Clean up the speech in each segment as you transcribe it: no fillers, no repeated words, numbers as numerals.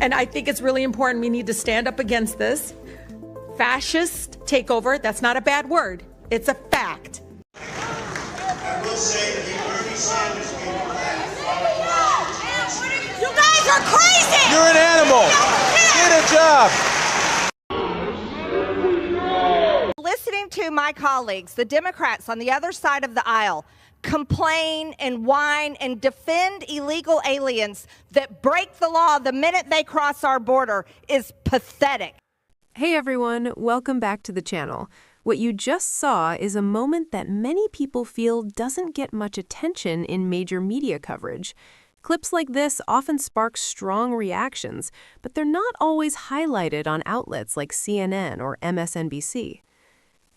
And I think it's really important. We need to stand up against this fascist takeover. That's not a bad word. It's a fact. I will say that Bernie Sanders being You guys are crazy! You're an animal! Get a job! Listening to my colleagues, the Democrats on the other side of the aisle, complain and whine and defend illegal aliens that break the law the minute they cross our border is pathetic. Hey everyone, welcome back to the channel. What you just saw is a moment that many people feel doesn't get much attention in major media coverage. Clips like this often spark strong reactions, but they're not always highlighted on outlets like CNN or MSNBC.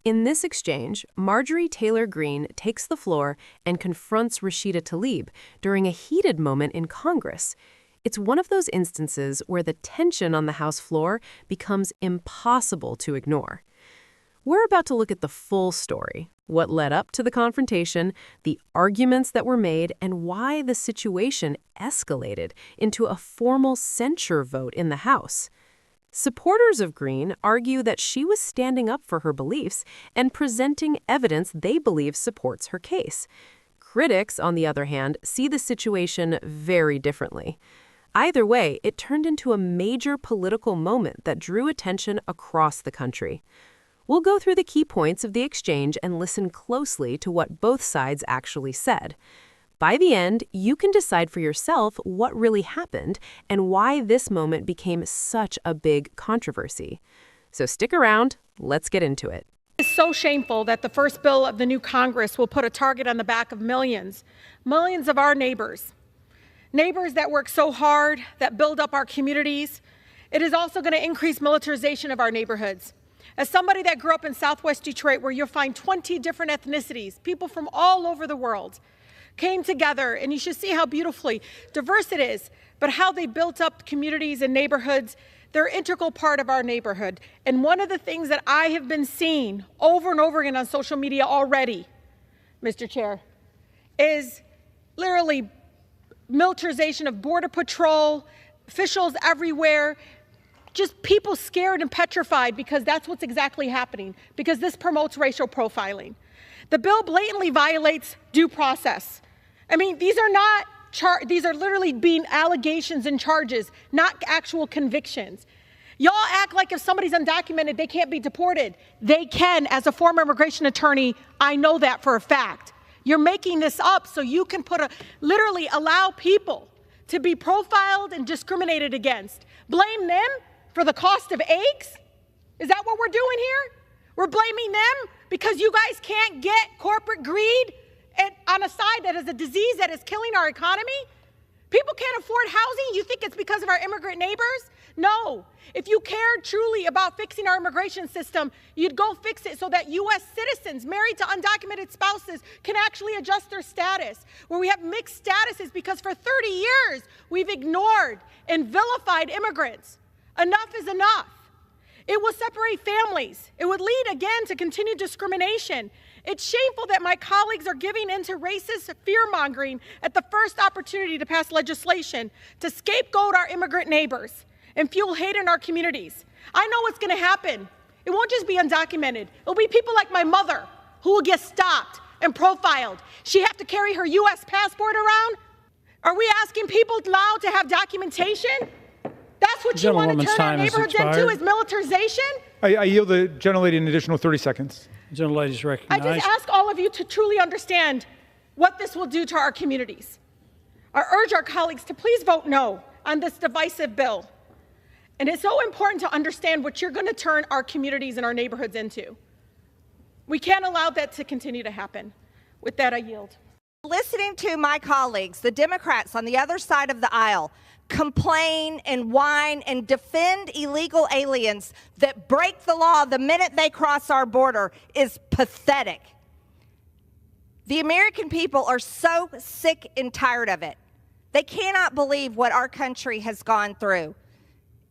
In this exchange, Marjorie Taylor Greene takes the floor and confronts Rashida Tlaib during a heated moment in Congress. It's one of those instances where the tension on the House floor becomes impossible to ignore. We're about to look at the full story, what led up to the confrontation, the arguments that were made, and why the situation escalated into a formal censure vote in the House. Supporters of Greene argue that she was standing up for her beliefs and presenting evidence they believe supports her case. Critics, on the other hand, see the situation very differently. Either way, it turned into a major political moment that drew attention across the country. We'll go through the key points of the exchange and listen closely to what both sides actually said. By the end, you can decide for yourself what really happened and why this moment became such a big controversy. So stick around, let's get into it. It's so shameful that the first bill of the new Congress will put a target on the back of millions of our neighbors that work so hard, that build up our communities. It is also going to increase militarization of our neighborhoods. As somebody that grew up in Southwest Detroit, where you'll find 20 different ethnicities, people from all over the world, came together, and you should see how beautifully diverse it is, but how they built up communities and neighborhoods. They're an integral part of our neighborhood. And one of the things that I have been seeing over and over again on social media already, Mr. Chair, is literally militarization of Border Patrol, officials everywhere, just people scared and petrified because that's what's exactly happening, because this promotes racial profiling. The bill blatantly violates due process. I mean, these are literally being allegations and charges, not actual convictions. Y'all act like if somebody's undocumented, they can't be deported. They can. As a former immigration attorney, I know that for a fact. You're making this up so you can literally allow people to be profiled and discriminated against. Blame them for the cost of eggs? Is that what we're doing here? We're blaming them because you guys can't get corporate greed on a side that is a disease that is killing our economy? People can't afford housing? You think it's because of our immigrant neighbors? No. If you cared truly about fixing our immigration system, you'd go fix it so that U.S. citizens married to undocumented spouses can actually adjust their status, where we have mixed statuses because for 30 years we've ignored and vilified immigrants. Enough is enough. It will separate families. It would lead again to continued discrimination. It's shameful that my colleagues are giving in to racist fear-mongering at the first opportunity to pass legislation to scapegoat our immigrant neighbors and fuel hate in our communities. I know what's going to happen. It won't just be undocumented. It'll be people like my mother who will get stopped and profiled. She have to carry her U.S. passport around? Are we asking people now to have documentation? That's what you want to turn our neighborhoods into, is militarization? I yield the gentlelady an additional 30 seconds. The gentlelady is recognized. I just ask all of you to truly understand what this will do to our communities. I urge our colleagues to please vote no on this divisive bill. And it's so important to understand what you're going to turn our communities and our neighborhoods into. We can't allow that to continue to happen. With that, I yield. Listening to my colleagues, the Democrats on the other side of the aisle, complain and whine and defend illegal aliens that break the law the minute they cross our border is pathetic. The American people are so sick and tired of it. They cannot believe what our country has gone through.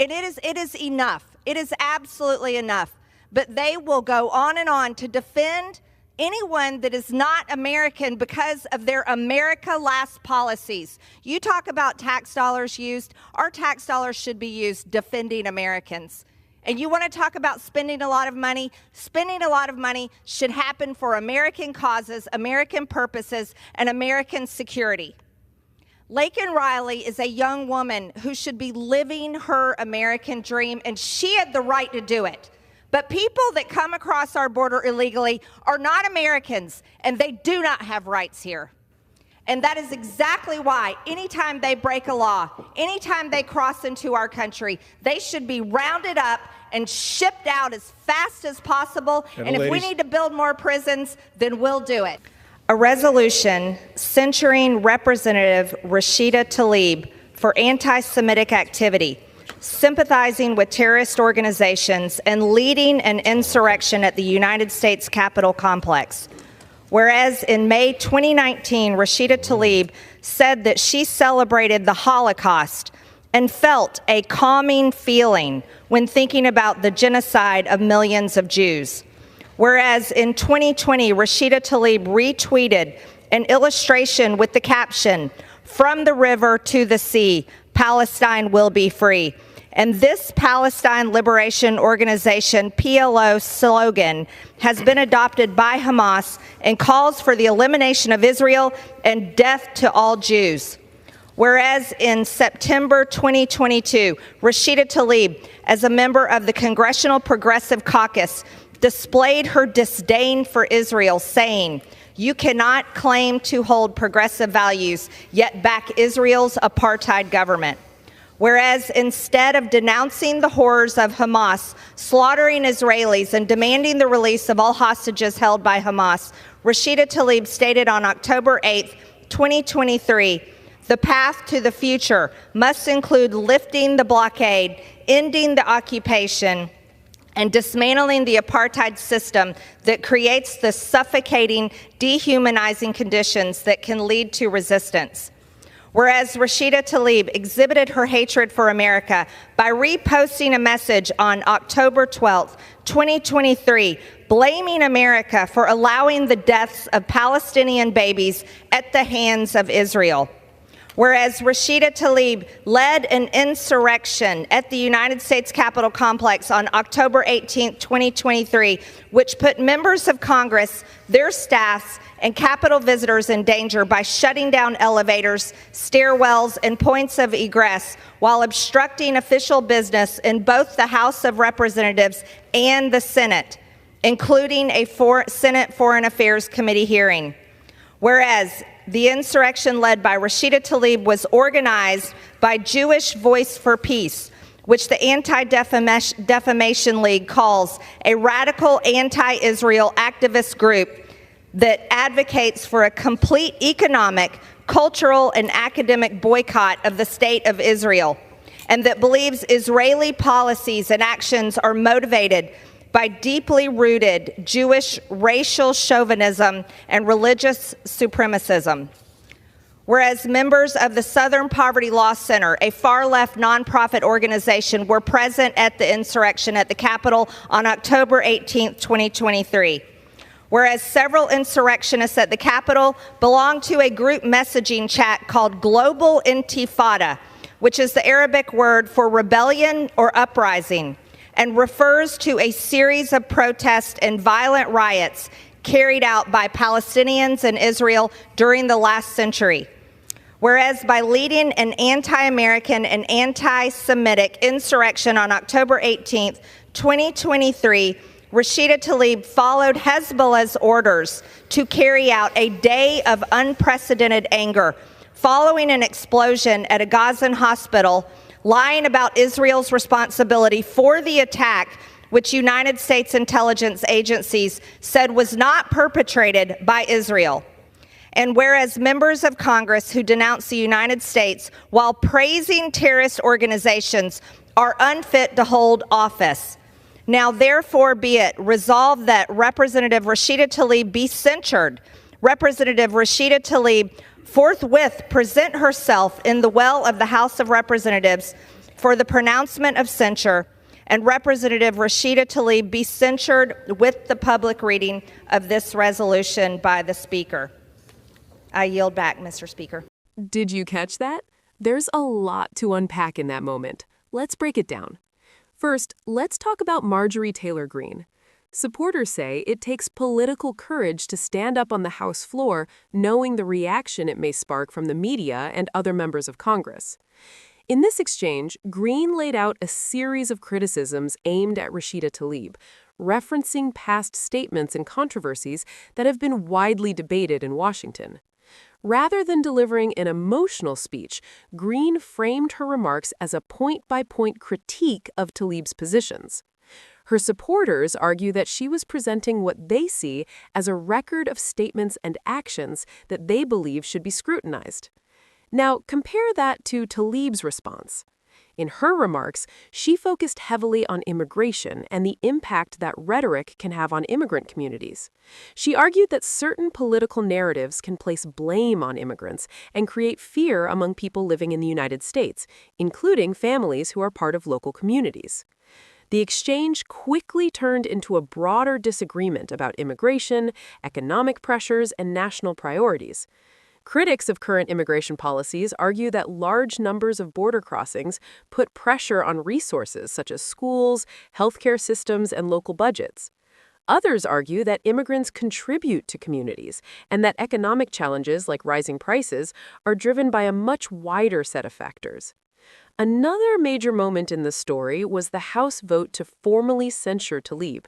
And it is enough. It is absolutely enough. But they will go on and on to defend anyone that is not American because of their America Last policies. You talk about tax dollars used. Our tax dollars should be used defending Americans. And you want to talk about spending a lot of money? Spending a lot of money should happen for American causes, American purposes, and American security. Laken Riley is a young woman who should be living her American dream, and she had the right to do it. But people that come across our border illegally are not Americans, and they do not have rights here. And that is exactly why anytime they break a law, anytime they cross into our country, they should be rounded up and shipped out as fast as possible. And if we need to build more prisons, then we'll do it. A resolution censuring Representative Rashida Tlaib for anti-Semitic activity, sympathizing with terrorist organizations, and leading an insurrection at the United States Capitol complex. Whereas in May 2019, Rashida Tlaib said that she celebrated the Holocaust and felt a calming feeling when thinking about the genocide of millions of Jews. Whereas in 2020, Rashida Tlaib retweeted an illustration with the caption, "From the river to the sea, Palestine will be free." And this Palestine Liberation Organization, PLO slogan, has been adopted by Hamas and calls for the elimination of Israel and death to all Jews. Whereas in September 2022, Rashida Tlaib, as a member of the Congressional Progressive Caucus, displayed her disdain for Israel, saying, "You cannot claim to hold progressive values, yet back Israel's apartheid government." Whereas instead of denouncing the horrors of Hamas, slaughtering Israelis, and demanding the release of all hostages held by Hamas, Rashida Tlaib stated on October 8, 2023, "The path to the future must include lifting the blockade, ending the occupation, and dismantling the apartheid system that creates the suffocating, dehumanizing conditions that can lead to resistance." Whereas Rashida Tlaib exhibited her hatred for America by reposting a message on October 12, 2023, blaming America for allowing the deaths of Palestinian babies at the hands of Israel. Whereas Rashida Tlaib led an insurrection at the United States Capitol complex on October 18, 2023, which put members of Congress, their staffs, and Capitol visitors in danger by shutting down elevators, stairwells, and points of egress while obstructing official business in both the House of Representatives and the Senate, including a Senate Foreign Affairs Committee hearing. Whereas the insurrection led by Rashida Tlaib was organized by Jewish Voice for Peace, which the Anti-Defamation League calls a radical anti-Israel activist group that advocates for a complete economic, cultural, and academic boycott of the state of Israel, and that believes Israeli policies and actions are motivated by deeply rooted Jewish racial chauvinism and religious supremacism. Whereas members of the Southern Poverty Law Center, a far-left nonprofit organization, were present at the insurrection at the Capitol on October 18, 2023. Whereas several insurrectionists at the Capitol belong to a group messaging chat called Global Intifada, which is the Arabic word for rebellion or uprising, and refers to a series of protests and violent riots carried out by Palestinians in Israel during the last century. Whereas by leading an anti-American and anti-Semitic insurrection on October 18, 2023, Rashida Tlaib followed Hezbollah's orders to carry out a day of unprecedented anger following an explosion at a Gazan hospital, lying about Israel's responsibility for the attack, which United States intelligence agencies said was not perpetrated by Israel. And whereas members of Congress who denounce the United States while praising terrorist organizations are unfit to hold office, now therefore be it resolved that Representative Rashida Tlaib be censured. Representative Rashida Tlaib forthwith present herself in the well of the House of Representatives for the pronouncement of censure, and Representative Rashida Tlaib be censured with the public reading of this resolution by the Speaker. I yield back, Mr. Speaker. Did you catch that? There's a lot to unpack in that moment. Let's break it down. First, let's talk about Marjorie Taylor Greene. Supporters say it takes political courage to stand up on the House floor knowing the reaction it may spark from the media and other members of Congress. In this exchange, Greene laid out a series of criticisms aimed at Rashida Tlaib, referencing past statements and controversies that have been widely debated in Washington. Rather than delivering an emotional speech, Greene framed her remarks as a point-by-point critique of Tlaib's positions. Her supporters argue that she was presenting what they see as a record of statements and actions that they believe should be scrutinized. Now, compare that to Tlaib's response. In her remarks, she focused heavily on immigration and the impact that rhetoric can have on immigrant communities. She argued that certain political narratives can place blame on immigrants and create fear among people living in the United States, including families who are part of local communities. The exchange quickly turned into a broader disagreement about immigration, economic pressures, and national priorities. Critics of current immigration policies argue that large numbers of border crossings put pressure on resources such as schools, healthcare systems, and local budgets. Others argue that immigrants contribute to communities and that economic challenges like rising prices are driven by a much wider set of factors. Another major moment in the story was the House vote to formally censure Tlaib.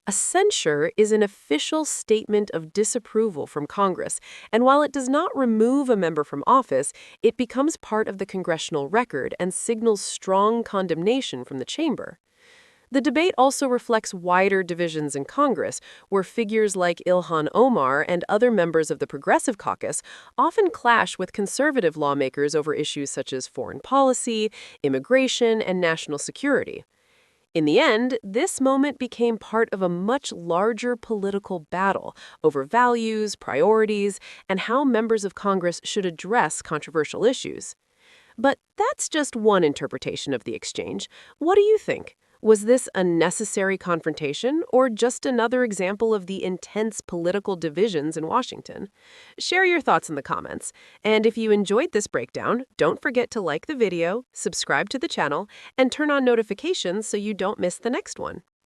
A censure is an official statement of disapproval from Congress, and while it does not remove a member from office, it becomes part of the congressional record and signals strong condemnation from the chamber. The debate also reflects wider divisions in Congress, where figures like Ilhan Omar and other members of the Progressive Caucus often clash with conservative lawmakers over issues such as foreign policy, immigration, and national security. In the end, this moment became part of a much larger political battle over values, priorities, and how members of Congress should address controversial issues. But that's just one interpretation of the exchange. What do you think? Was this a necessary confrontation or just another example of the intense political divisions in Washington? Share your thoughts in the comments. And if you enjoyed this breakdown, don't forget to like the video, subscribe to the channel, and turn on notifications so you don't miss the next one.